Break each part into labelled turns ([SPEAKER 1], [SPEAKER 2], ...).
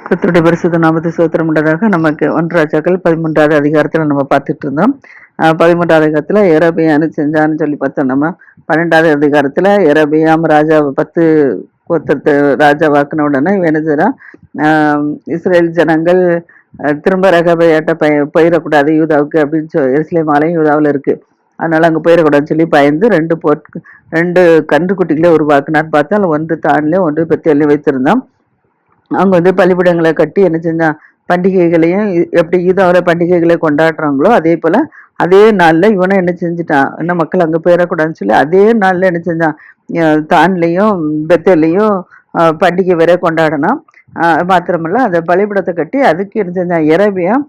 [SPEAKER 1] கர்த்தருடைய பரிசுத்த நாமத்தை ஸ்தோத்திரம் உண்டதாக. நமக்கு 1 ராஜாக்கள் 13வது அதிகாரத்துல நம்ம பார்த்துட்டு இருந்தோம். 13வது அதிகாரத்துல எரபியான்னு செஞ்சான்னு சொல்லி பார்த்தோம். நம்ம 12வது அதிகாரத்துல எரபியாம் ராஜா 10 கோத்திரத்தை ராஜாவாக்குன உடனே இவன் என்ன செய்றான், இஸ்ரேல் ஜனங்கள் திரும்ப ரகபையாட்ட போயிடக்கூடாது யூதாவுக்கு அப்படின்னு எருசலேம் ஆலயம் யூதாவில் இருக்கு, அதனால அங்கே போயிடக்கூடாதுன்னு சொல்லி பயந்து ரெண்டு கன்றுக்குட்டிகளே உருவாக்குனான்னு பார்த்தா அதில் ஒன்று தான்லையும் ஒன்று பெத்தேலையும் வைத்திருந்தான். அவங்க வந்து பலிபீடங்களை கட்டி என்ன செஞ்சான், பண்டிகைகளையும் எப்படி ஈதாவில் பண்டிகைகளை கொண்டாடுறாங்களோ அதே போல அதே நாள்ல இவனை என்ன செஞ்சுட்டான், என்ன மக்கள் அங்க போயிடக்கூடாதுன்னு சொல்லி அதே நாள்ல என்ன செஞ்சான், தான்லையும் பெத்தேலையும் பண்டிகை வேற கொண்டாடினான். மாத்திரமல்ல அந்த பலிபீடத்தை கட்டி அதுக்கு என்ன செஞ்சான், எரேபியாம்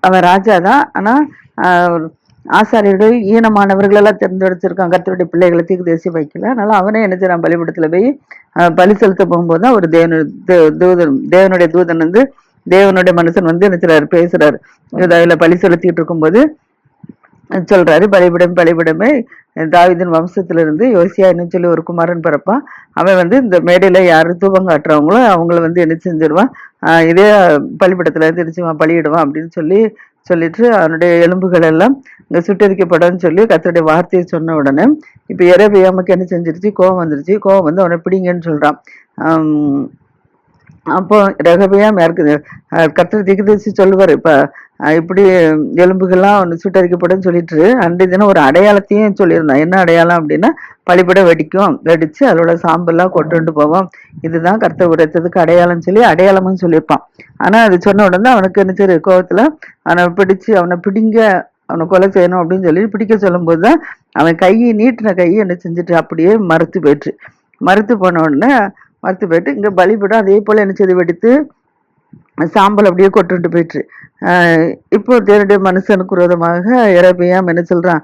[SPEAKER 1] அவன் ராஜா தான், ஆனா ஆசாரியர்கள் ஈனமானவர்களெல்லாம் தேர்ந்தெடுத்திருக்கான், கர்த்தருடைய பிள்ளைகளை தீர்க்கதரிசி வைக்கல. அதனால அவனே என்ன செய்றான், பலிபீடத்துல போய் பலி செலுத்த போகும்போது தான் ஒரு தேவனுடைய தூதன் வந்து தேவனுடைய மனுஷன் வந்து என்ன செய்றாரு, பேசுறாரு. யூதாவில பலி செலுத்திட்டு இருக்கும்போது சொல்றாரு, பலிபீடமே தாவீதின் வம்சத்திலிருந்து யோசியான்னு சொல்லி ஒரு குமாரன் பிறப்பான். அவன் வந்து இந்த மேடையில யாரு தூபம் காட்டுறவங்களோ அவங்கள வந்து என்ன செஞ்சிருவான், இதே பலிபீடத்துல திருச்சுவான், பலியிடுவான் அப்படின்னு சொல்லிட்டு அவனுடைய எலும்புகள் எல்லாம் இங்க சுட்டரிக்கப்படும் சொல்லி கர்த்தருடைய வார்த்தையை சொன்ன உடனே இப்ப எரேபியாமுக்கு என்ன செஞ்சிருச்சு, கோவம் வந்துருச்சு. கோவம் வந்து அவனை பிடிங்கன்னு சொல்றான். அப்போ ரெகபியாம் யாருக்கு கர்த்தர் தீர்க்கதரிசி சொல்லுவார், இப்ப இப்படி எலும்புகள்லாம் சுட்டரிக்கப்படும் சொல்லிட்டு அன்றைய தினம் ஒரு அடையாளத்தையும் சொல்லியிருந்தான். என்ன அடையாளம் அப்படின்னா, பலிபீடம் வெடிச்சு அதோட சாம்பல்லாம் கொண்டு போவோம், இதுதான் கர்த்தர் உரைத்ததுக்கு அடையாளம் சொல்லி அடையாளமும் சொல்லியிருப்பான். ஆனா அது சொன்ன உடனே அவனுக்கு என்ன சரி கோவத்துல அவனை பிடிங்க, அவனை கொலை செய்யணும் அப்படின்னு சொல்லி பிடிக்க சொல்லும் போதுதான் அவன் நீட்டின கையை என்ன செஞ்சுட்டு அப்படியே மறுத்து போன உடனே இங்க பலிபீடம் அதே போல என்ன செய்து வெடித்து சாம்பல் அப்படியே கொண்டு போயிட்டு. இப்போ தேவனுடைய மனுஷனுக்கு விரோதமாக எரேபியாம் என்ன சொல்றான்,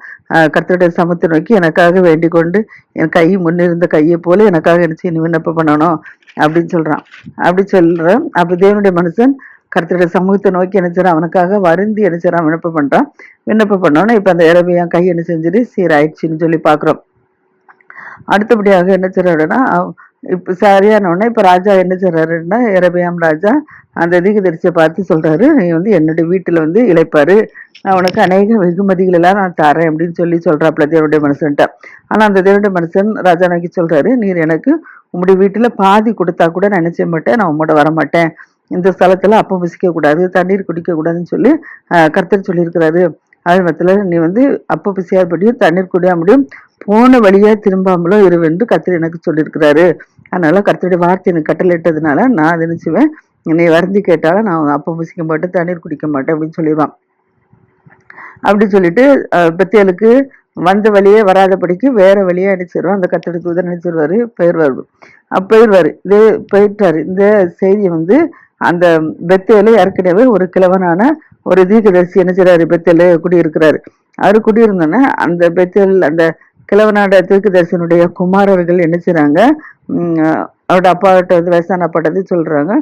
[SPEAKER 1] கர்த்தருடைய சமத்தை நோக்கி எனக்காக வேண்டிக் கொண்டு என் கை முன்னிருந்த கையை போல எனக்காக என்ன செய்ய விண்ணப்பம் பண்ணணும் அப்படின்னு சொல்றான். அப்படி தேவனுடைய மனுஷன் கர்த்தருடைய சமூகத்தை நோக்கி என்ன செய்றான், அவனுக்காக வருந்தி என்ன செய்றான், விண்ணப்பம் பண்ணோன்னா இப்ப அந்த எரேபியாம் கை என்ன செஞ்சுட்டு சீராயிடுச்சுன்னு சொல்லி பாக்குறோம். அடுத்தபடியாக என்ன செய்றாருன்னா, இப்ப சரியான உடனே இப்ப ராஜா என்ன செய்றாருன்னா, எரேபியாம் ராஜா அந்த தீர்க்கதரிசியை பார்த்து சொல்றாரு, நீ வந்து என்னுடைய வீட்டுல வந்து இளைப்பாரு, நான் உனக்கு அநேக வெகுமதிகள் எல்லாம் நான் தரேன் அப்படின்னு சொல்றாப்புல தேவனுடைய மனுஷன்ட்ட. ஆனா அந்த தேவனுடைய மனுஷன் ராஜா நோக்கி சொல்றாரு, நீர் எனக்கு உங்களுடைய வீட்டுல பாதி கொடுத்தா கூட நான் நினைச்ச மாட்டேன், நான் உங்களோட வரமாட்டேன், இந்த ஸ்தலத்துல அப்பம் புசிக்க கூடாது, தண்ணீர் குடிக்க கூடாதுன்னு சொல்லி கர்த்தர் சொல்லியிருக்கிறாரு. அது மத்தில நீ வந்து அப்ப பிசையாதபடியும் தண்ணீர் குடியாமடியும் போன வழியா திரும்பாமலோ இருவென்று கர்த்தர் எனக்கு சொல்லியிருக்கிறாரு. அதனால கர்த்தருடைய வார்த்தை எனக்கு கட்டளையிட்டதுனால நான் அதை நினைச்சுவேன், என்னை வருந்தி கேட்டாலும் நான் அப்ப புசிக்க மாட்டேன், தண்ணீர் குடிக்க மாட்டேன் அப்படின்னு சொல்லிடுவான். அப்படி சொல்லிட்டு பெத்தேலுக்கு வந்த வழியே வராதபடிக்கு வேற வழியா அடிச்சிருவான். அந்த கர்த்தருடைய தூதன் நினைச்சிருவாரு, போயிடுவாரு. இது போயிட்டாரு. இந்த செய்தியை வந்து அந்த பெத்தேலு ஏற்கனவே ஒரு கிழவனான ஒரு தீர்க்கதரிசி என்ன செய்றாரு, பெத்தேலு குடியிருக்கிறாரு. அவரு குடியிருந்தோன்னே அந்த பெத்தேல் அந்த கிழவனாட தீர்க்கதரிசனுடைய குமாரர்கள் என்ன செய்றாங்க, அவரோட அப்பாட்ட வந்து வயசான அப்பாட்ட வந்து சொல்றாங்க,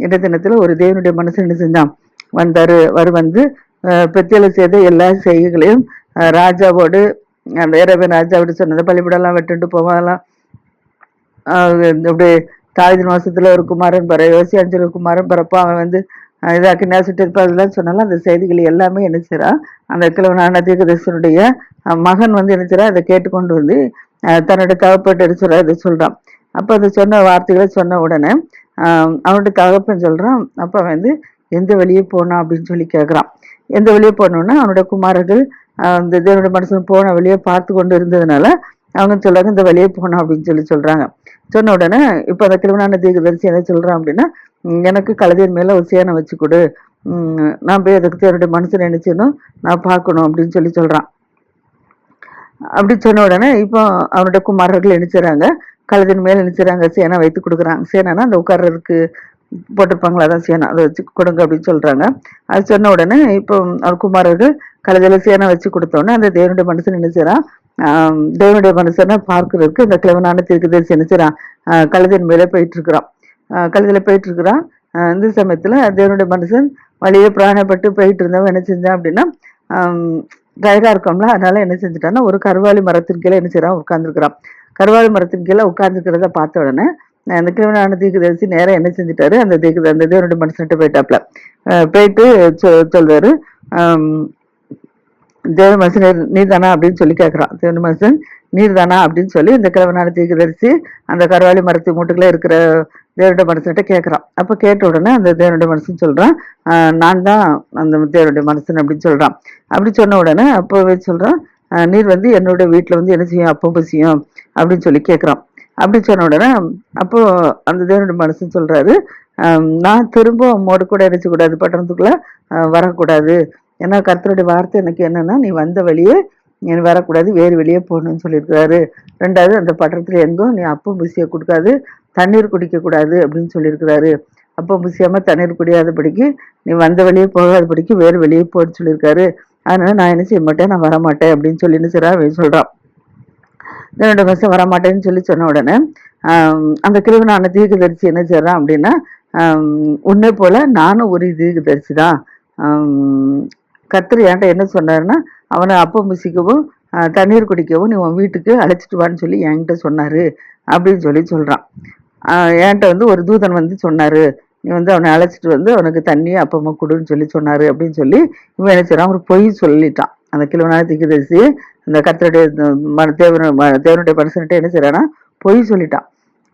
[SPEAKER 1] இந்த தினத்துல ஒரு தேவனுடைய மனுஷன் என்ன செஞ்சான், வந்து பெத்தேல செய்த எல்லா செய்கைகளையும் ராஜாவோடு அந்த எரேபியாம் ராஜாவோடு சொன்னதை பலிபீடம்லாம் வெட்டுண்டு போவாங்கலாம். இப்படி தாவீதின் மாசத்துல ஒரு குமாரன் யோசியா குமாரன் பிறப்பா, அவன் வந்து இதாக்கி நேசிட்டு இருப்பாதுலாம் சொன்னாலும் அந்த செய்திகள் எல்லாமே என்ன செய்றான், அந்த கிழவனான தீர்க்கதரிசனுடைய மகன் வந்து என்ன செய்றான், அதை கேட்டுக்கொண்டு வந்து தன்னுடைய தகப்பட்ட இதை சொல்றான். அப்ப அதை சொன்ன வார்த்தைகளை சொன்ன உடனே அவனுடைய தகப்பன் சொல்றான், அப்ப அவன் வந்து எந்த வழியே போனான் அப்படின்னு சொல்லி கேட்கிறான். எந்த வழியே போனோன்னா அவனுடைய குமாரர்கள் இந்த தேவனுடைய மனுஷன் போன வழியை பார்த்து கொண்டு இருந்ததுனால அவங்க சொல்றாங்க, இந்த வழியே போனோம் அப்படின்னு சொல்றாங்க. சொன்ன உடனே இப்ப அந்த கிழவனான தீர்க்கதரிசி என்ன சொல்றான் அப்படின்னா, எனக்கு கழுதையின் மேல ஒரு சேனை வச்சு கொடு, நான் போய் அதுக்கு தேவனுடைய மனுஷன் நினைச்சேனும் நான் பார்க்கணும் அப்படின்னு சொல்றான். அப்படி சொன்ன உடனே இப்போ அவனுடைய குமாரர்கள் நினைச்சுறாங்க, கழுதின் மேல நினைச்சுறாங்க சேனை வைத்து கொடுக்குறாங்க. சேனைனா அந்த உட்கார்றதுக்கு போட்டிருப்பாங்களா, அதான் சேனை, அதை வச்சு கொடுங்க அப்படின்னு சொல்றாங்க. அது சொன்ன உடனே இப்போ அவர் குமாரர்கள் கழுதையில சேனை வச்சு கொடுத்தோடனே அந்த தேவனுடைய மனுஷன் நினைச்சுறான், தேவனுடைய மனுஷனை பார்க்கறதுக்கு இந்த கிழவனான தீர்க்கதரிசி நினைச்சுறான் கழுதின் மேல போயிட்டு இருக்கிறான். இந்த சமயத்துல தேவனுடைய மனுஷன் வழியே பிராணப்பட்டு போயிட்டு இருந்தவன் என்ன செஞ்சான் அப்படின்னா, டயர்டா இருக்கோம்ல, அதனால என்ன செஞ்சுட்டான்னா ஒரு கருவாலி மரத்தின் கீழே என்ன செய்யறான், உட்கார்ந்துருக்கிறான். கருவாலி மரத்தின் கீழே உட்கார்ந்துருக்கிறத பார்த்த உடனே அந்த கிழவனான தீர்க்கதரிசி நேரம் என்ன செஞ்சுட்டாரு, அந்த தேவனுடைய மனுஷன்கிட்ட போயிட்டாப்ல. போயிட்டு சொல்றாரு, ஆம், தேவ மனுஷன் நீர் தானா அப்படின்னு சொல்லி கேட்குறான். தேவ மனுஷன் நீர் தானா அப்படின்னு சொல்லி இந்த கிழவனான தீர்க்கதரிசி அந்த கருவாளி மரத்து மூட்டுக்குள்ள இருக்கிற தேவனுடைய மனுஷன்கிட்ட கேட்குறான். அப்போ கேட்ட உடனே அந்த தேவனுடைய மனுஷன் சொல்றான், நான் தான் அந்த தேவனுடைய மனுஷன் அப்படின்னு சொல்றான். அப்படி சொன்ன உடனே அப்போவே சொல்றான், நீர் வந்து என்னோட வீட்டில் வந்து என்ன செய்யும், அப்போ பசியும் அப்படின்னு சொல்லி கேட்குறான். அப்படி சொன்ன உடனே அப்போ அந்த தேவனுடைய மனுஷன் சொல்றாரு, நான் திரும்ப உம்மோடு கூட கூடாது, பட்டணத்துக்குள்ள வரக்கூடாது. ஏன்னா கர்த்தருடைய வார்த்தை எனக்கு என்னன்னா, நீ வந்த வழியே நீ வரக்கூடாது, வேறு வெளியே போகணும்னு சொல்லியிருக்கிறாரு. ரெண்டாவது, அந்த பட்டணத்துல எங்கும் நீ அப்பம் புசிய கொடுக்காது, தண்ணீர் குடிக்க கூடாது அப்படின்னு சொல்லியிருக்கிறாரு. அப்பம் புசியாம தண்ணீர் குடியாதபடிக்கு நீ வந்த வழியே போகாதபடிக்கு வேறு வெளியே போன்னு சொல்லியிருக்காரு. அதனால நான் என்ன செய்ய மாட்டேன், நான் வரமாட்டேன் அப்படின்னு சொல்லி என்ன செய்றான் சொல்றான். 2 வருஷம் வரமாட்டேன்னு சொல்லி சொன்ன உடனே அந்த கிழவனான தீர்க்கதரிசி என்ன செய்றான் அப்படின்னா, உன்னை போல நானும் ஒரு தீர்க்கதரிசி தான். கர்த்தர் என்கிட்ட என்ன சொன்னாருன்னா, அவனை அப்பம் புசிக்கவும் தண்ணீர் குடிக்கவும் நீ உன் வீட்டுக்கு அழைச்சிட்டு வான்னு சொல்லி என்கிட்ட சொன்னாரு அப்படின்னு சொல்லி சொல்றான். என்கிட்ட வந்து ஒரு தூதன் வந்து சொன்னாரு, நீ வந்து அவனை அழைச்சிட்டு வந்து அவனுக்கு தண்ணி அப்பமா கொடுன்னு சொல்லி சொன்னாரு அப்படின்னு சொல்லி இவன் என்ன செய்றான், ஒரு பொய் சொல்லிட்டான். அந்த கிழவனான தீர்க்கதரிசி இந்த கர்த்தருடைய தேவனுடைய மனுஷன்கிட்ட என்ன செய்றான்னா, பொய் சொல்லிட்டான்.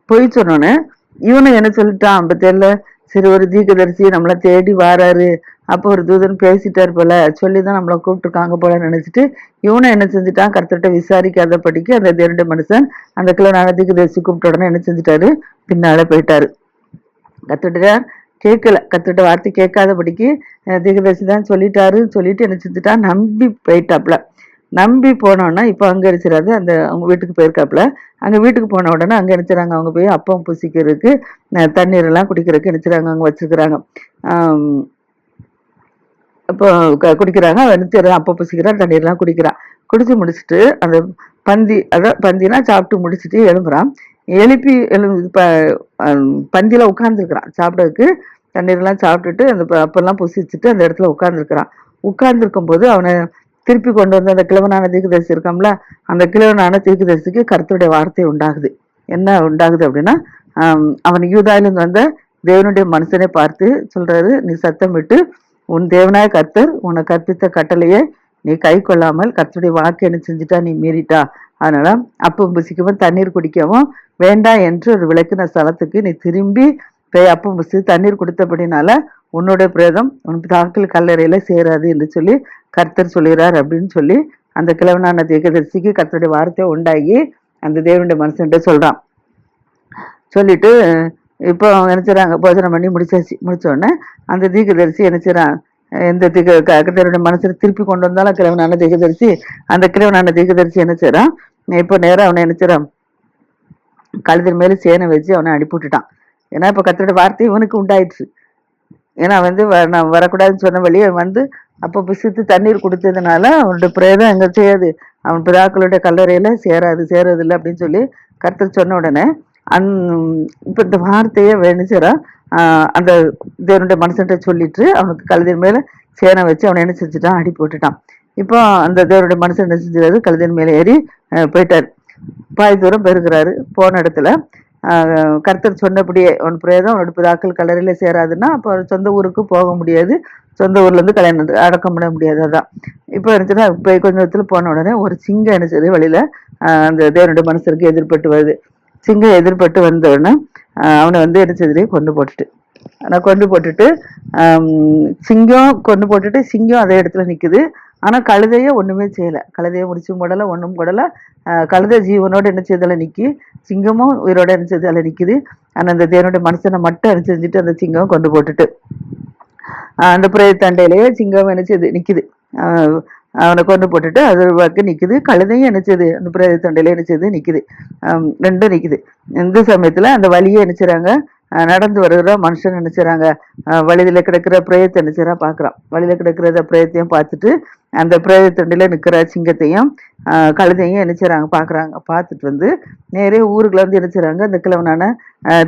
[SPEAKER 1] பொய் சொன்னோன்னே இவனும் என்ன சொல்லிட்டான், தெரியல, சரி ஒரு தீர்க்கதரிசி நம்மளை தேடி வாராரு, அப்போ ஒரு தூதன் பேசிட்டார் போல, சொல்லிதான் நம்மளை கூப்பிட்டுருக்காங்க போல நினைச்சிட்டு இவனும் என்ன செஞ்சுட்டான், கர்த்தர்கிட்ட விசாரிக்காதபடிக்கு அந்த தேவனுடைய மனுஷன் அந்த கிழவனான தீர்க்கதரிசி கூப்பிட்ட உடனே என்ன செஞ்சுட்டாரு, பின்னால போயிட்டாரு. கர்த்தர்கிட்ட கேட்கல, கர்த்தர்கிட்ட வார்த்தை கேட்காதபடிக்கு தீர்க்கதரிசி தான் சொல்லிட்டாருன்னு சொல்லிட்டு என்ன செஞ்சுட்டான், நம்பி போயிட்டாப்ல. நம்பி போனோன்னா இப்போ அங்கே அடிச்சிடாது, அந்த அவங்க வீட்டுக்கு போயிருக்காப்புல. அங்கே வீட்டுக்கு போன உடனே அங்கே நினைச்சுறாங்க, அவங்க போய் அப்பம் புசிக்கிறதுக்கு தண்ணீர் எல்லாம் குடிக்கிறதுக்கு நினைச்சுறாங்க, அங்கே வச்சிருக்கிறாங்க. இப்போ குடிக்கிறாங்க, நினைச்சிடறான், அப்பம் புசிக்கிறான், தண்ணீர்லாம் குடிக்கிறான். குடிச்சு முடிச்சுட்டு அந்த பந்தினா சாப்பிட்டு முடிச்சுட்டு எழும்புறான். எழுப்பி பந்தியில உட்கார்ந்துருக்கிறான் சாப்பிட்றதுக்கு. தண்ணீர்லாம் சாப்பிட்டுட்டு அந்த அப்பெல்லாம் புசிச்சுட்டு அந்த இடத்துல உட்கார்ந்துருக்கிறான். உட்கார்ந்துருக்கும் போது அவனை திருப்பி கொண்டு வந்து அந்த கிழவனான தீர்க்கதரிசி இருக்காம்ல, அந்த கிழவனான தீர்க்கதரிசிக்கு கர்த்தருடைய வார்த்தை உண்டாகுது. என்ன உண்டாகுது அப்படின்னா, அவன் யூதாயிலிருந்து வந்த தேவனுடைய மனுஷனை பார்த்து சொல்றாரு, நீ சத்தமிட்டு உன் தேவனாய கர்த்தர் உன்னை கற்பித்த கட்டளையை நீ கை கொள்ளாமல் கர்த்தருடைய வாக்கு என்ன செஞ்சுட்டா, நீ மீறிட்டா. அதனால அப்பம் புசிக்கவும் தண்ணீர் குடிக்கவும் வேண்டாம் என்று ஒரு விளக்கின ஸ்தலத்துக்கு நீ திரும்பி போய் அப்பம் புசி தண்ணீர் கொடுத்தபடினால உன்னோட பிரேதம் உன் தாக்கல் கல்லறையில சேராது என்று சொல்லி கர்த்தர் சொல்கிறார் அப்படின்னு சொல்லி அந்த கிழவனான தீர்க்கதரிசிக்கு கர்த்தருடைய வார்த்தை உண்டாகி அந்த தேவனுடைய மனுஷன்கிட்ட சொல்றான். சொல்லிட்டு இப்போ அவங்க நினைச்சுறாங்க, போஜனம் பண்ணி முடிச்சாச்சு. முடிச்ச உடனே அந்த தீர்க்கதரிசி நினைச்சுறான், எந்த கர்த்தருடைய மனசுல திருப்பி கொண்டு வந்தாலும் கிழவனான தீர்க்கதரிசி, அந்த கிழவனான தீர்க்கதரிசி என்ன செய்றான், இப்போ நேரம் அவனை நினைச்சுறான், கழுதின் மேல சேனை வச்சு அவனை அனுப்பி விட்டுட்டான். ஏன்னா இப்போ கர்த்தருடைய வார்த்தை இவனுக்கு உண்டாயிடுச்சு. ஏன்னா வந்து நான் வரக்கூடாதுன்னு சொன்ன வழியே வந்து அப்போ பிசித்து தண்ணீர் குடித்ததுனால அவனுடைய பிரேதம் எங்க செய்யாது, அவன் பிதாக்களுடைய கல்லறையில சேராது இல்லை அப்படின்னு சொல்லி கர்த்தர் சொன்ன உடனே இப்போ இந்த வார்த்தையை வேணுச்சுறா அந்த தேவனுடைய மனுஷன்கிட்ட சொல்லிட்டு அவனுக்கு கழுதின் மேல சேனை வச்சு அவனை என்ன செஞ்சுட்டான், அடி போட்டுட்டான். இப்போ அந்த தேவனுடைய மனுஷன் என்ன செஞ்சாரு, கழுதின் மேல ஏறி போயிட்டாரு. பாய் தூரம் பெருகிறாரு. போன இடத்துல கர்த்தர் சொன்னபடியே அவன் பிரேதம் அவனோட பிதாக்கள் கல்லறையில சேராதுன்னா அப்போ சொந்த ஊருக்கு போக முடியாது, சொந்த ஊர்ல இருந்து கல்யாணம் அடக்கம் பண்ண முடியாது. அதான் இப்போ இருந்துச்சுன்னா இப்போ கொஞ்ச நேரத்துல போன உடனே ஒரு சிங்கம் என்ன செய்யுது, வழியில அந்த தேவனுடைய மனுஷருக்கு எதிர்பட்டு வருது. சிங்கம் எதிர்பட்டு வந்த உடனே அவனை வந்து என்ன செய்யுது, கொண்டு போட்டுட்டு சிங்கம் கொண்டு போட்டுட்டு சிங்கம் அதே இடத்துல நிக்குது. ஆனா கழுதைய ஒண்ணுமே செய்யல, கழுதைய முடிச்சும் போடல, ஒண்ணும் போடல. கழுதை ஜீவனோட என்ன செய்தல நிக்கி, சிங்கமும் உயிரோட என்ன செய்தல நிக்குது. ஆனா அந்த தேவனுடைய மனுஷனை மட்டும் என்ன செஞ்சுட்டு அந்த சிங்கம் கொண்டு போட்டுட்டு அந்த புறைய தண்டையிலேயே சிங்கம் என்ன செய்யுது நிக்குது. அவனை கொண்டு போட்டுட்டு அது வாக்கு நிக்குது. கழுதையும் என்ன செய்யுது, அந்த புறைய தண்டையில என்ன செய்யுது நிக்குது. ரெண்டும் நிக்குது. இந்த சமயத்துல அந்த வழியை என்ன செய்றாங்க, நடந்து வருகிற மனுஷன் நினைச்சுறாங்க, வழியில கிடக்கிற பிரேயத்தை நினைச்சுறா பாக்குறான். வழியில கிடக்கிறத பிரேயத்தையும் பார்த்துட்டு அந்த பிரேயத்தண்டில நிக்கிற சிங்கத்தையும் கழுதையும் நினைச்சுறாங்க பாக்குறாங்க. பார்த்துட்டு வந்து நேரே ஊருக்குள்ள வந்து நினைச்சுறாங்க, அந்த கிழவனான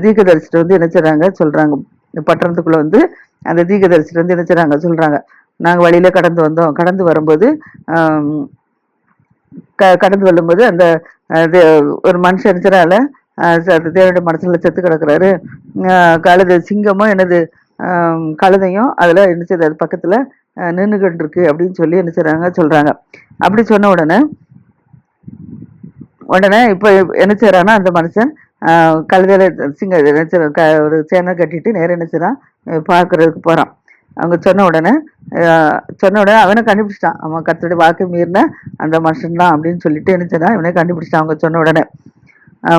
[SPEAKER 1] தீர்க்கதரிசிட்டு வந்து நினைச்சுறாங்க சொல்றாங்க. பட்டணத்துக்குள்ள வந்து அந்த தீர்க்கதரிசிட்டு வந்து நினைச்சுறாங்க சொல்றாங்க, நாங்க வழியில கடந்து வந்தோம், கடந்து வரும்போது கடந்து வரும்போது அந்த ஒரு மனுஷன் நினைச்சுறால தேவனுடைய மனசுல செத்து கிடக்குறாரு. கழுதை சிங்கமும் எனது கழுதையும் அதுல என்ன செய்யுது, அது பக்கத்துல நின்றுகிட்டு இருக்கு அப்படின்னு சொல்லி என்ன செய்றாங்க சொல்றாங்க. அப்படி சொன்ன உடனே இப்ப என்ன செய்யறான்னா அந்த மனுஷன் கழுதையில சிங்க ஒரு சேனை கட்டிட்டு நேரம் என்ன செய்யறான், பார்க்கறதுக்கு போறான். அவங்க சொன்ன உடனே அவனை கண்டுபிடிச்சிட்டான். அவன் கர்த்தருடைய வாக்கு மீறின அந்த மனுஷன் தான் அப்படின்னு சொல்லிட்டு என்ன செய்யறான், இவனை கண்டுபிடிச்சிட்டான் அவங்க சொன்ன உடனே.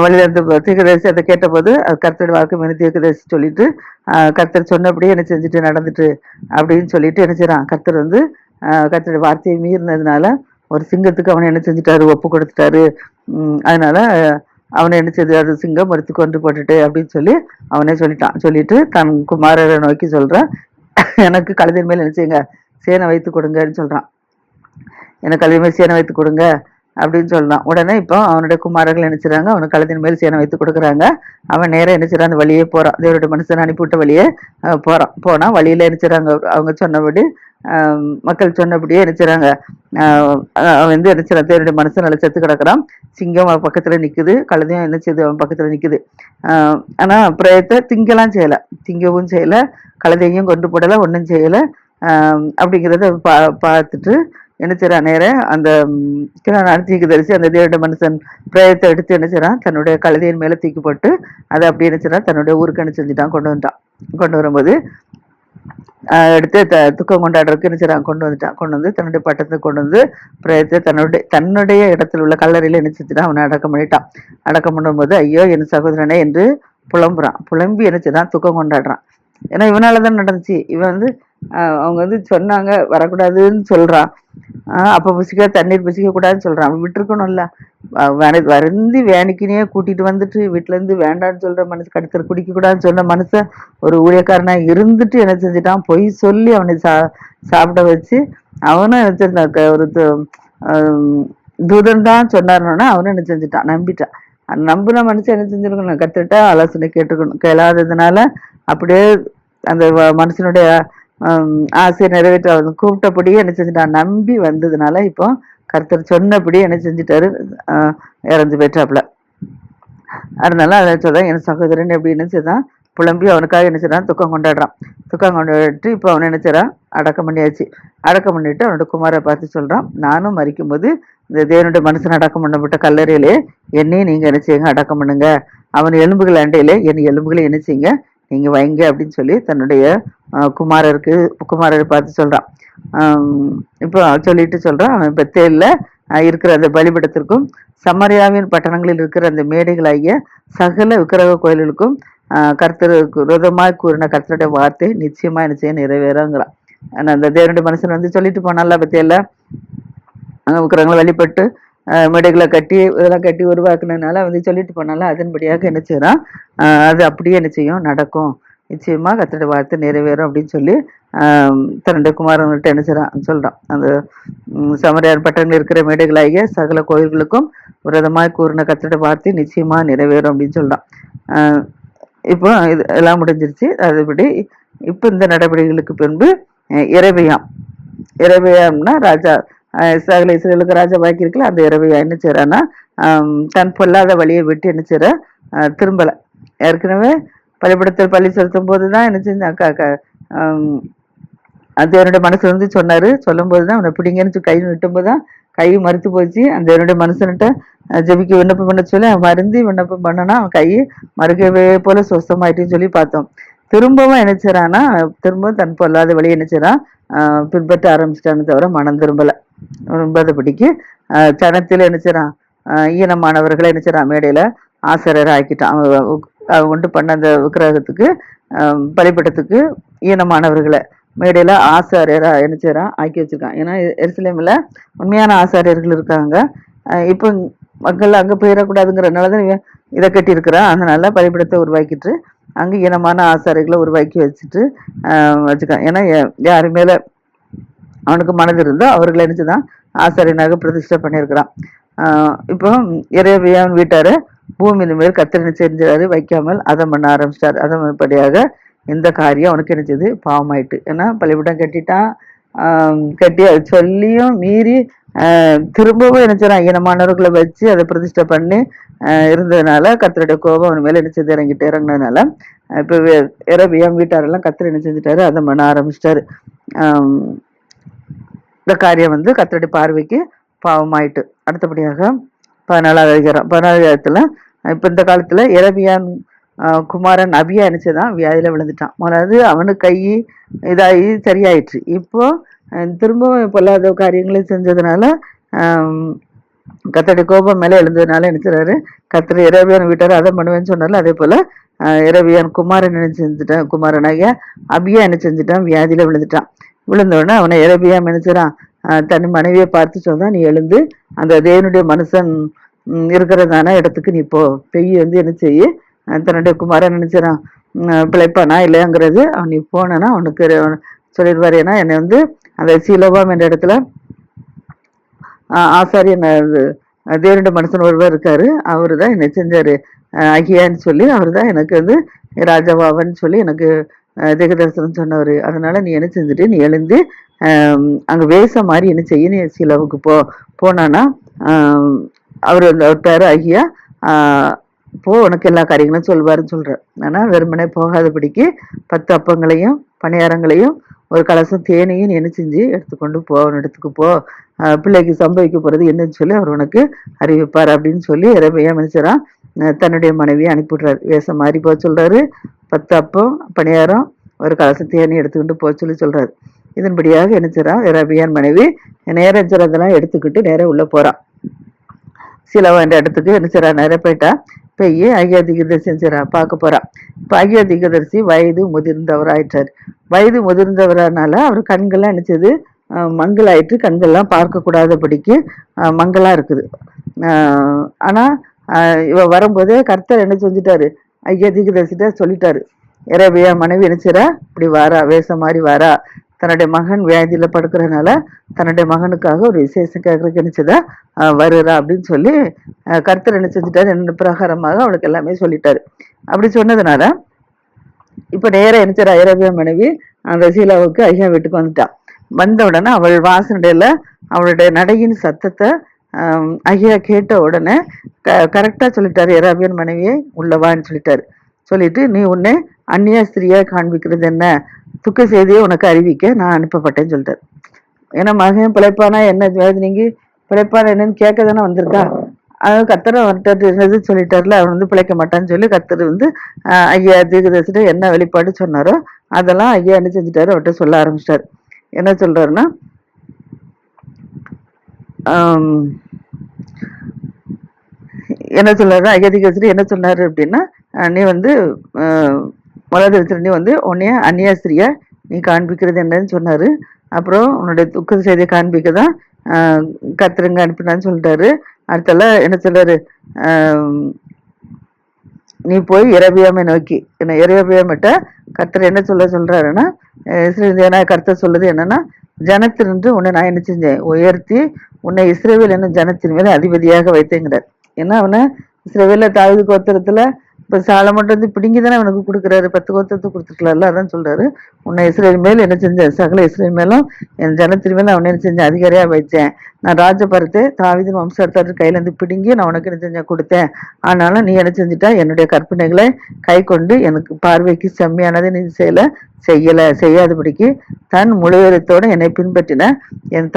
[SPEAKER 1] வழியில இருந்து தீர்க்கதரிசி அதை கேட்டபோது அது கர்த்தருடைய வாக்கு மீறி தீர்க்கதரிசி சொல்லிட்டு கர்த்தர் சொன்னபடியே என்ன செஞ்சுட்டு நடந்துட்டு அப்படின்னு சொல்லிட்டு என்ன செய்யறான், கர்த்தர் வந்து கர்த்தருடைய வார்த்தையை மீறினதுனால ஒரு சிங்கத்துக்கு அவனை என்ன செஞ்சுட்டாரு, ஒப்பு கொடுத்துட்டாரு. அதனால அவனை என்ன செய்து, அது சிங்கம் மறுத்து கொண்டு போட்டுட்டு அப்படின்னு சொல்லி அவனே சொல்லிட்டான். சொல்லிட்டு தன் குமாரரை நோக்கி சொல்றான், எனக்கு கழுதையின் மேல் என்ன செய்யுங்க, சேனை வைத்து கொடுங்கன்னு சொல்றான். எனக்கு கழுதை மேல் சேனை வைத்து கொடுங்க அப்படின்னு சொல்றான். உடனே இப்போ அவனுடைய குமாரர்கள் என்ன செய்றாங்க, அவனுக்கு கழுதின் மேல் சேனை வைத்து கொடுக்குறாங்க. அவன் நேரம் என்ன செய்றான், அந்த வழியே போறான். தேவனுடைய மனுஷன் அனுப்பிவிட்ட வழியே போனா வழியில என்ன செய்றாங்க, அவங்க சொன்னபடி மக்கள் சொன்னபடியே என்ன செய்றாங்க, அவன் வந்து என்ன செய்றான், தேவனுடைய மனுஷன் நல்லா செத்து கிடக்குறான். சிங்கம் அவன் பக்கத்துல நிக்குது, கழுதையும் என்ன செய்யுது, அவன் பக்கத்துல நிக்குது. ஆனா பிரயத்தை திங்கலாம் செய்யல, திங்கவும் செய்யல, கழுதையும் கொண்டு போடல, ஒன்றும் செய்யல. அப்படிங்கிறத பார்த்துட்டு என்ன செய்றான், நேர அந்த தீக்கு தரிசி அந்த தேவனுடைய மனுஷன் பிரயத்தை எடுத்து என்ன செய்றான், தன்னுடைய கழுதையின் மேல தூக்கி போட்டு அதை அப்படி என்ன செய்றான், தன்னுடைய ஊருக்கு என்ன செஞ்சுட்டான், கொண்டு வரும்போது எடுத்து துக்கம் கொண்டாடுறதுக்கு என்ன செய்றான், கொண்டு வந்து தன்னுடைய பட்டத்தை கொண்டு வந்து பிரயத்தை தன்னுடைய இடத்துல உள்ள கல்லறையில என்ன செஞ்சுட்டான், அவனை அடக்கம் பண்ணிட்டான். அடக்கம் பண்ணும்போது ஐயோ என் சகோதரனே என்று புலம்பி என்ன செய்றான், துக்கம் கொண்டாடுறான். ஏன்னா இவனாலதான் நடந்துச்சு. இவன் வந்து அவங்க வந்து சொன்னாங்க வரக்கூடாதுன்னு சொல்றான். அப்ப தண்ணீர் புசிக்க கூடாதுன்னு சொல்றான். அவன் விட்டுருக்கணும்ல. வருந்தி வேணிக்கினே கூட்டிட்டு வந்துட்டு வீட்டுல இருந்து வேண்டான்னு சொல்ற மனசு, கடுத்தர் குடிக்க கூடாதுன்னு சொன்ன மனுஷன் ஒரு ஊழியக்காரனா இருந்துட்டு என்ன செஞ்சுட்டான், பொய் சொல்லி அவனை சாப்பிட வச்சு அவனும் ஒரு தூதன் தான் சொன்னாருன்னா அவனும் என்ன செஞ்சுட்டான், நம்பிட்டான். நம்பின மனுஷன் என்ன செஞ்சிருக்கணும், கத்துட்டா ஆலோசனை கேளாததுனால அப்படியே அந்த மனுஷனுடைய ஆசையை நிறைவேற்ற கூப்பிட்டபடியே என்ன செஞ்சுட்டான், நம்பி வந்ததுனால இப்போ கர்த்தர் சொன்னபடி என்ன செஞ்சுட்டாரு, இறந்து போயிட்டாப்புல. அதனால அதை சொல்றேன், என் சகோதரன் எப்படி என்ன செய்தான், புலம்பி அவனுக்காக என்ன செய்றான், துக்கம் கொண்டாடிட்டு இப்போ அவனை என்ன செய்றான், அடக்கம் பண்ணியாச்சு. அடக்கம் பண்ணிட்டு அவனோட குமாரை பார்த்து சொல்றான், நானும் மறிக்கும் போது இந்த தேவனுடைய மனுஷன் அடக்கம் பண்ணப்பட்ட கல்லறையிலே என்னையும் நீங்க என்ன செய்யுங்க, அடக்கம் பண்ணுங்க. அவன் எலும்புகள் அண்டையிலே என் எலும்புகளை என்ன செய்யுங்க, நீங்க வைங்க அப்படின்னு சொல்லி தன்னுடைய குமாரரை பார்த்து சொல்றான். இப்போ சொல்லிட்டு சொல்றான், அவன் பெத்தேல்ல இருக்கிற அந்த பலிபீடத்திற்கும் சமரியாவின் பட்டணங்களில் இருக்கிற அந்த மேடைகளாகிய சகல விக்கிரக கோயில்களுக்கும் கர்த்தருக்கு விரோதமாய் கூறின கர்த்தருடைய வார்த்தை நிச்சயமா என்ன செய்ய நிறைவேறாங்கிறான். அந்த தேவனுடைய மனுஷன் வந்து சொல்லிட்டு போனால பத்தியல்ல, விக்கிரகங்களை வழிபட்டு மேடைகளை இதெல்லாம் கட்டி உருவாக்குனதுனால வந்து சொல்லிட்டு போனால அதன்படியாக என்ன செய்யறான், அது அப்படியே என்ன செய்யும், நடக்கும். நிச்சயமா கர்த்தருடைய வார்த்தை நிறைவேறும் அப்படின்னு சொல்லி தன்னுடைய குமாரன்கிட்ட என்ன செய்றான் சொல்றான். அந்த சமரியார் பட்டணங்கள் இருக்கிற மேடைகளாகிய சகல கோயில்களுக்கும் விரதமாய் கூறின கர்த்தருடைய வார்த்தை நிச்சயமா நிறைவேறும் அப்படின்னு சொல்றான். இப்போ இது எல்லாம் முடிஞ்சிருச்சு. அதுபடி இப்போ இந்த நடவடிக்கைகளுக்கு பின்பு இரவையாம்னா ராஜா, சகல இஸ்ரேலுக்கு ராஜா பாக்கி இருக்குல்ல, அந்த இரவையா என்ன செய்யறான்னா தன் பொல்லாத வழியை விட்டு என்ன செய்யற, திரும்பல. ஏற்கனவே பள்ளிக்கூடத்தில் பள்ளி செலுத்தும் போதுதான் என்ன செஞ்சாக்கா, அது என்னுடைய மனசு வந்து சொன்னாரு. சொல்லும் போதுதான் அவனை பிடிங்கன்னு கை நிட்டும் போதுதான் கை மறுத்து போச்சு. அந்த என்னுடைய மனுஷன்கிட்ட ஜெபிக்க விண்ணப்பம் பண்ண சொல்லி அவன் மருந்தி விண்ணப்பம் பண்ணனா அவன் கை மறுக்கவே போல சொஸ்தமாயிட்டுன்னு சொல்லி பார்த்தோம். திரும்பவும் என்ன செய்யறான்னா, திரும்பவும் தன் பொல்லாத வழியை என்ன செய்யறான், பின்பற்ற ஆரம்பிச்சிட்டான்னு தவிர மனம் திரும்பாதபடிக்கு சனத்தில் என்ன செய்யறான், ஈனமானவர்களை என்ன செய்யறான், மேடையில ஆசிரியர் ஆக்கிட்டான். அவன் உண்டு பண்ண அந்த விக்கிரகத்துக்கு பலிபீடத்துக்கு ஈனமானவர்களை மேடையில ஆசாரியரா என்ன செய்யறான், ஆக்கி வச்சிருக்கான். ஏன்னா எருசலேம்ல உண்மையான ஆசாரியர்கள் இருக்காங்க. இப்போ மக்கள் அங்க போயிடக்கூடாதுங்கிறதுனாலதான் இதை கட்டி இருக்கிறான். அதனால பலிபீடத்தை உருவாக்கிட்டு அங்க ஈனமான ஆசாரிகளை உருவாக்கி வச்சுட்டு வச்சுக்கான். ஏன்னா யாரு மேல அவனுக்கு மனது இருந்தோ அவர்களை நினைச்சுதான் ஆசாரியனாக பிரதிஷ்டை பண்ணியிருக்கிறான். இப்போ இரவியான் வீட்டாரு பூமியின் மேல் கத்திரனை செஞ்சாரு, வைக்காமல் அதம் பண்ண ஆரம்பிச்சிட்டாரு. அதன்படியாக இந்த காரியம் அவனுக்கு நினைச்சது பாவமாயிட்டு. ஏன்னா பலிபீடம் கட்டிட்டான், கட்டி அதை சொல்லியும் மீறி திரும்பவும் என்ன செய்றான், ஈனமானவர்களை வச்சு அதை பிரதிஷ்டை பண்ணி இருந்ததுனால கர்த்தருடைய கோபம் அவன் மேல என்ன செய்து இறங்கினதுனால இப்போ எரபியாம் வீட்டாரெல்லாம் கர்த்தர் என்ன செஞ்சுட்டாரு, அதை பண்ண ஆரம்பிச்சிட்டாரு. இந்த காரியம் வந்து கர்த்தருடைய பார்வைக்கு பாவமாயிட்டு. அடுத்தபடியாக 14வது அதிகாரத்துல இப்ப இந்த காலத்துல எரபியான் குமாரன் அபியா நினைச்சதான் வியாதியில விழுந்துட்டான். முதலாவது அவனுக்கு கை இதாகி சரியாயிற்று. இப்போ திரும்பவும் பொல்லாத காரியங்களை செஞ்சதுனால கர்த்தருடைய கோபம் மேல எழுந்ததுனால நினைச்சாரு கர்த்தர் எரபியான் வீட்டாரு அதை பண்ணுவேன்னு சொன்னார்ல, அதே போல எரபியான் குமாரன் என்ன செஞ்சுட்டான், குமாரனாகிய அபியா என்ன செஞ்சுட்டான், வியாதியில விழுந்துட்டான். விழுந்த உடனே அவனை எரபியாம் நினைச்சான், தன் மனைவியை பார்த்து சொல்றான், நீ எழுந்து அந்த தேவனுடைய மனுஷன் இருக்கிறதான இடத்துக்கு நீ போ, பெய் வந்து என்ன செய்ய தன்னுடைய குமாரன் நினைச்சான் பிழைப்பானா இல்லையாங்கிறது அவன் நீ போனா அவனுக்கு சொல்லிடுவாரு. ஏன்னா என்னை வந்து அந்த சீலோபாம் என்ற இடத்துல ஆசாரியன் தேவனுடைய மனுஷன் ஒருவர் இருக்காரு, அவரு தான் என்னை செஞ்சாரு அகியான்னு சொல்லி, அவரு தான் எனக்கு வந்து ராஜாவாவன்னு சொல்லி எனக்கு திகதர்சனம் சொன்னவர். அதனால நீ என்ன செஞ்சுட்டு நீ எழுந்து அங்க வேஷம் மாதிரி என்ன செய்ய, நீ சீலோவுக்கு போனானா அவர் அவர் பேரு ஐயா போ, உனக்கு எல்லா காரியங்களும் சொல்வாருன்னு சொல்றார். ஆனா வெறுமனே போகாதபடிக்கு 10 அப்பங்களையும் பணியாரங்களையும் ஒரு கலசம் தேனையும் என்ன செஞ்சு எடுத்துக்கொண்டு போ, அவன் இடத்துக்கு போ, பிள்ளைக்கு சம்பவிக்க போறது என்னன்னு சொல்லி அவர் உனக்கு அறிவிப்பார் அப்படின்னு சொல்லி எரபியா மனுஷரான் தன்னுடைய மனைவியை அனுப்பிவிடுறாரு. வேஷம் மாறி போக சொல்றாரு, 10 அப்பம் பணியாரம் ஒரு கலசம் தேனையும் எடுத்துக்கிட்டு போக சொல்லி சொல்றாரு. இதன்படியாக என்ன செய்றான், எரபியான் மனைவி நேரம் சிறதெல்லாம் எடுத்துக்கிட்டு நேரம் உள்ள போறான். சிலவ என்ற இடத்துக்கு என்ன செய்றா, நேரம் போயிட்டா போய் ஐயா தீர்க்கதரிசி செய்றா பார்க்க போறான். இப்போ ஐயா தீர்க்கதரிசி வயது முதிர்ந்தவராயிட்டார். வயது முதிர்ந்தவரானால அவர் கண்கள்லாம் நினைச்சது மங்களாயிட்டு, கண்கள்லாம் பார்க்க கூடாதபடிக்கு மங்களா இருக்குது. ஆனா இவ வரும்போதே கர்த்தர் என்ன செஞ்சுட்டாரு, ஐயா தீர்க்கதரிசிட்ட சொல்லிட்டாரு, எரபியா மனைவி நினைச்சிடா இப்படி வாரா, வேஷம் மாதிரி வாரா, தன்னுடைய மகன் வியாதியில படுக்கிறதுனால தன்னுடைய மகனுக்காக ஒரு விசேஷம் கேட்கறதுக்கு நினைச்சதா வருறா அப்படின்னு சொல்லி கர்த்தர் என்ன செஞ்சுட்டாரு, என்ன பிரகாரமாக அவளுக்கு எல்லாமே சொல்லிட்டாரு. அப்படி சொன்னதுனால இப்ப நேரம் நினைச்சிடா எரபியா மனைவி அந்த சீலாவுக்கு ஐயா வீட்டுக்கு வந்துட்டான். வந்த உடனே அவள் வாசனையில அவளுடைய நடையின் சத்தத்தை ஐயா கேட்ட உடனே கரெக்டா சொல்லிட்டாரு, எரபியான் மனைவியை உள்ளவான்னு சொல்லிட்டாரு. சொல்லிட்டு நீ உன்னை அந்நிய ஸ்திரியா காண்பிக்கிறது என்ன, துக்க செய்தியை உனக்கு அறிவிக்க நான் அனுப்பப்பட்டேன்னு சொல்லிட்டாரு. ஏன்னா மகன் பிழைப்பானா என்ன வேதனைக்கு பிழைப்பானா என்னன்னு கேட்க தானே வந்திருக்கா. அது கர்த்தரை வந்துட்டு சொல்லிட்டாருல, அவன் வந்து பிழைக்க மாட்டான்னு சொல்லி கர்த்தர் வந்து ஐயா தீர்க்கதரிசிட்ட என்ன வெளிப்பாடு சொன்னாரோ அதெல்லாம் ஐயா என்ன செஞ்சுட்டாரு, அவர்கிட்ட சொல்ல ஆரம்பிச்சிட்டாரு. என்ன சொல்றாருன்னா, என்ன சொல்றாரு ஐயா தீர்க்கதரிசி என்ன சொன்னாரு அப்படின்னா, நீ வந்து முதல் நீ வந்து உன்னைய அந்நியாஸ்திரியா நீ காண்பிக்கிறது என்னன்னு சொன்னாரு. அப்புறம் உன்னுடைய துக்க செய்தியை காண்பிக்க தான் கர்த்தருங்க அனுப்பினான்னு சொல்லிட்டாரு. அடுத்தெல்லாம் என்ன சொல்றாரு, நீ போய் எரபியாமை நோக்கி என்ன எரபியாமிட்ட கர்த்தர் என்ன சொல்றாருன்னா, கர்த்தர் சொல்றது என்னன்னா, ஜனத்தினின்று உன்னை நான் என்ன செஞ்சேன், உயர்த்தி உன்னை இஸ்ரவேல் என்னும் ஜனத்தின் மேல அதிபதியாக வைத்தேங்கிறார். ஏன்னா அவனை இஸ்ரவேல தாவீது கோத்திரத்துல இப்ப சாலமோன் வந்து பிடுங்கிதானே அவனுக்கு கொடுக்குறாரு, 10 கோத்திரத்தை கொடுத்துருக்கலாம்ல. அதான் சொல்றாரு, உன்னை இஸ்ரேல் மேல் என்ன செஞ்சேன், சகல இஸ்ரேல் மேலும் என் ஜனத்தின் மேல அவனை என்ன செஞ்சேன், அதிகாரியா வச்சேன். நான் ராஜபரத்தை தாவீதின் வம்சத்தார் கையில இருந்து பிடுங்கி நான் உனக்கு என்ன செஞ்சேன் கொடுத்தேன். ஆனாலும் நீ என்ன செஞ்சுட்டா, என்னுடைய கற்பனைகளை கை கொண்டு எனக்கு பார்வைக்கு செம்மையானதை நீ செய்யாதபடிக்கு தன் முழுவதத்தோட என்னை பின்பற்றின என்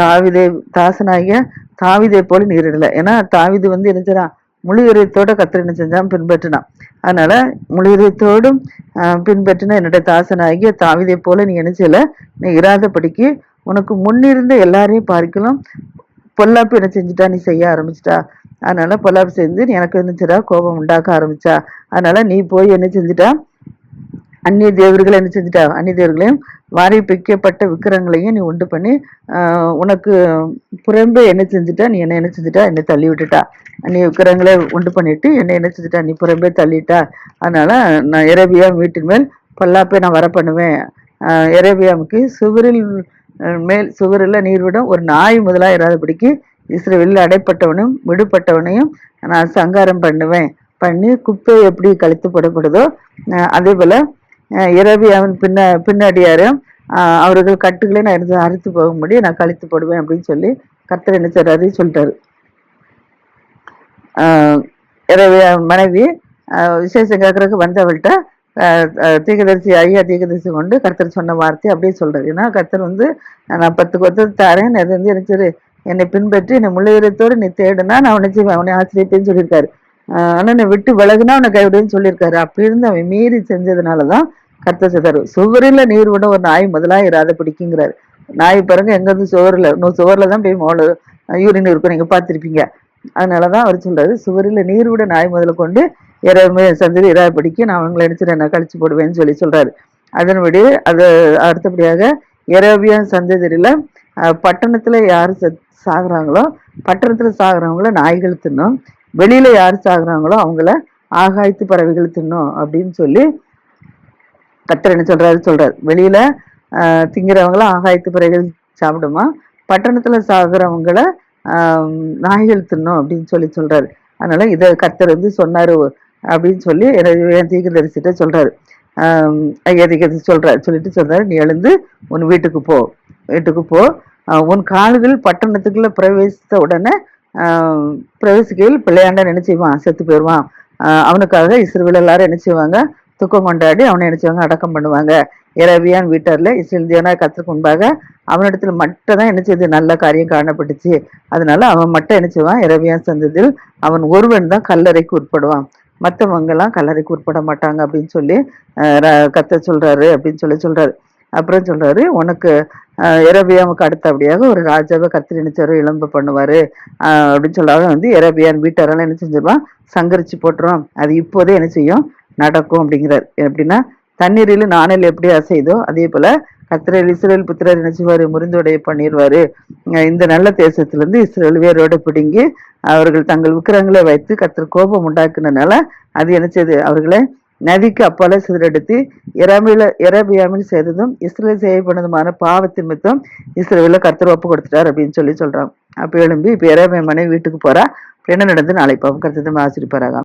[SPEAKER 1] தாசனாகிய தாவீதை போல நீரிடல. ஏன்னா தாவீது வந்து என்ன செய்றான், முழு இதயத்தோட கர்த்தர் என்ன செஞ்சான், பின்பற்றினான். அதனால முழு இதயத்தோடும் பின்பற்றின என்னுடைய தாசனாகிய தாவீதை போல நீ என்ன செய்யல, நீ இராதபடிக்கு உனக்கு முன்னிருந்த எல்லாரையும் பார்க்கலாம் பொல்லாப்பு என்ன செஞ்சுட்டா, நீ செய்ய ஆரம்பிச்சிட்டா. அதனால பொல்லாப்பு செஞ்சு எனக்கு என்ன கோபம் உண்டாக்க ஆரம்பிச்சா. அதனால நீ போய் என்ன செஞ்சுட்டா, அந்நிய தேவர்களை என்ன செஞ்சுட்டா, அந்நிய தேவர்களையும் வாரி பிக்கப்பட்ட விக்கிரங்களையும் நீ உண்டு பண்ணி உனக்கு புறம்பே என்ன செஞ்சுட்டா, நீ என்ன செஞ்சுட்டா, என்னை தள்ளி விட்டுட்டா. நீ விக்கிரங்களை உண்டு பண்ணிட்டு என்னை என்ன செஞ்சுட்டா, நீ புறம்பே தள்ளிட்டா. அதனால நான் எரேபியா வீட்டின் மேல் பொல்லாப்பை நான் வர பண்ணுவேன். எரேபியாவுக்கு சுவரில் நீர்விடும் ஒரு நாய் முதலா இராதபடிக்கு இஸ்ரவேலில் அடைப்பட்டவனும் விடுபட்டவனையும் நான் சங்காரம் பண்ணுவேன். பண்ணி குப்பை எப்படி கழித்து போடப்படுதோ அதே போல எரேபியாவின் பின்னாடியாரும் அவர்கள் கட்டுகளை நான் எடுத்து அறுத்து போகும்படி நான் கழித்து போடுவேன் அப்படின்னு சொல்லி கர்த்தர் என்ன செய்றாரு சொல்லிட்டாரு. ஆஹ் எனவே மனைவி விசேஷம் கேட்கறதுக்கு வந்தவள்கிட்ட தீர்க்கதரிசி ஐயா தீர்க்கதரிசி கொண்டு கர்த்தர் சொன்ன வார்த்தை அப்படியே சொல்றாரு. ஏன்னா கர்த்தர் வந்து நான் 10 கொத்து தரேன், அது வந்து நினைச்சிரு என்னை பின்பற்றி என்னை முள்ளையரத்தோடு நீ தேடுனா நான் உன்னை செய்வேன், அவனை ஆசிரியப்பேன்னு சொல்லியிருக்காரு. ஆனா என்னை விட்டு விலகுனா அவனை கைவிடுன்னு சொல்லியிருக்காரு. அப்படி இருந்து அவன் மீறி செஞ்சதுனாலதான் கர்த்தர் செய்தாரு. சுவரில் நீர் விட ஒரு நாய் முதலா இராத பிடிக்குங்கிறாரு. நாய் பாருங்க எங்க இருந்து சுவரில் இன்னும் சுவரில் தான் போய் மோள யூரின் இருக்கும், நீங்க பார்த்திருப்பீங்க. அதனாலதான் அவர் சொல்றாரு, சுவரில் நீர் விட நாய் முதல்ல கொண்டு சந்ததி இராத பிடிக்க நான் அவங்களை அடிச்சு நான் கழிச்சு போடுவேன்னு சொல்லி சொல்றாரு. அதன்படி அது அடுத்தபடியாக எரேபியான் சந்ததியில பட்டணத்துல யாரு சாகுறாங்களோ பட்டணத்துல சாகுறவங்கள நாய்கள் தின்னும், வெளியில யாரு சாகுறாங்களோ அவங்கள ஆகாயத்து பறவைகள் தின்னும் அப்படின்னு சொல்லி கர்த்தர் என்ன சொல்றாரு. வெளியில திங்கிறவங்கள ஆகாயத்து பறவைகள் சாப்பிடுமா, பட்டணத்துல சாகுறவங்கள நாய்கள் தின்னும் அப்படின்னு சொல்லி சொல்றாரு. அதனால இதை கர்த்தர் வந்து சொன்னாரு அப்படின்னு சொல்லி என் தீர்க்கதரிசிட்ட சொல்றாரு. ஐயா தீர்க்கதரிசி சொல்லிட்டு சொல்றாரு, நீ எழுந்து உன் வீட்டுக்கு போ உன் கால்கள் பட்டணத்துக்குள்ள பிரவேசித்த உடனே பிரவேசிக்கையில் பிள்ளையாண்ட என்ன செய்வான், செத்து போயிடுவான். அவனுக்காக இஸ்ரவேல் எல்லாரும் என்ன செய்வாங்க, துக்கம் கொண்டாடி அவனை என்ன செய்வாங்க, அடக்கம் பண்ணுவாங்க. எரேபியான் வீட்டர்ல இஸ்ரேல் தேவனா கர்த்தருக்கு முன்பாக அவனிடத்துல மட்டும் தான் என்ன செய்யுது, நல்ல காரியம் காணப்பட்டுச்சு. அதனால அவன் மட்டும் என்ன செய்வான், எரேபியான் சந்ததியில் அவன் ஒருவன் தான் கல்லறைக்கு உட்படுவான், மற்றவங்க எல்லாம் கல்லறைக்கு உட்பட மாட்டாங்க அப்படின்னு சொல்லி கர்த்தர் சொல்றாரு அப்படின்னு சொல்றாரு. அப்புறம் சொல்றாரு, உனக்கு எரேபியாவுக்கு அடுத்தபடியாக ஒரு ராஜாவை கர்த்தர் நினைச்சாரு இளம்ப பண்ணுவாரு அப்படின்னு சொல்றாரு. வந்து எரேபியான் வீட்டாரெல்லாம் என்ன செஞ்சிருவான், சங்கரிச்சு போட்டுரும். அது இப்போதே என்ன செய்யும், நடக்கும் அப்படிங்கிறார். எப்படின்னா தண்ணீரில் நாணல் எப்படி அசைதோ அதே போல கர்த்தர் இஸ்ரேல் புத்திரர் என்ன செய்வாரு, முறிந்தோடைய பண்ணிடுவாரு. இந்த நல்ல தேசத்துல இருந்து இஸ்ரேல் வேரோட பிடுங்கி அவர்கள் தங்கள் விக்கிரங்களை வைத்து கர்த்தர் கோபம் உண்டாக்குனதுனால அது என்ன செய்யுது, அவர்களை நதிக்கு அப்பால சிதறெடுத்து எரேபியாமில் செய்ததும் இஸ்ரேல் செய்யப்பட்டதுமான பாவத்தின் மித்தம் இஸ்ரேல கர்த்தர் ஒப்பு கொடுத்துட்டார் அப்படின்னு சொல்றான். அப்ப எழும்பி இப்ப எரேபியா மனைவி வீட்டுக்கு போறா. என்ன நடந்து நாளை பாவம் கர்த்தர் ஆசிரிப்பாராக.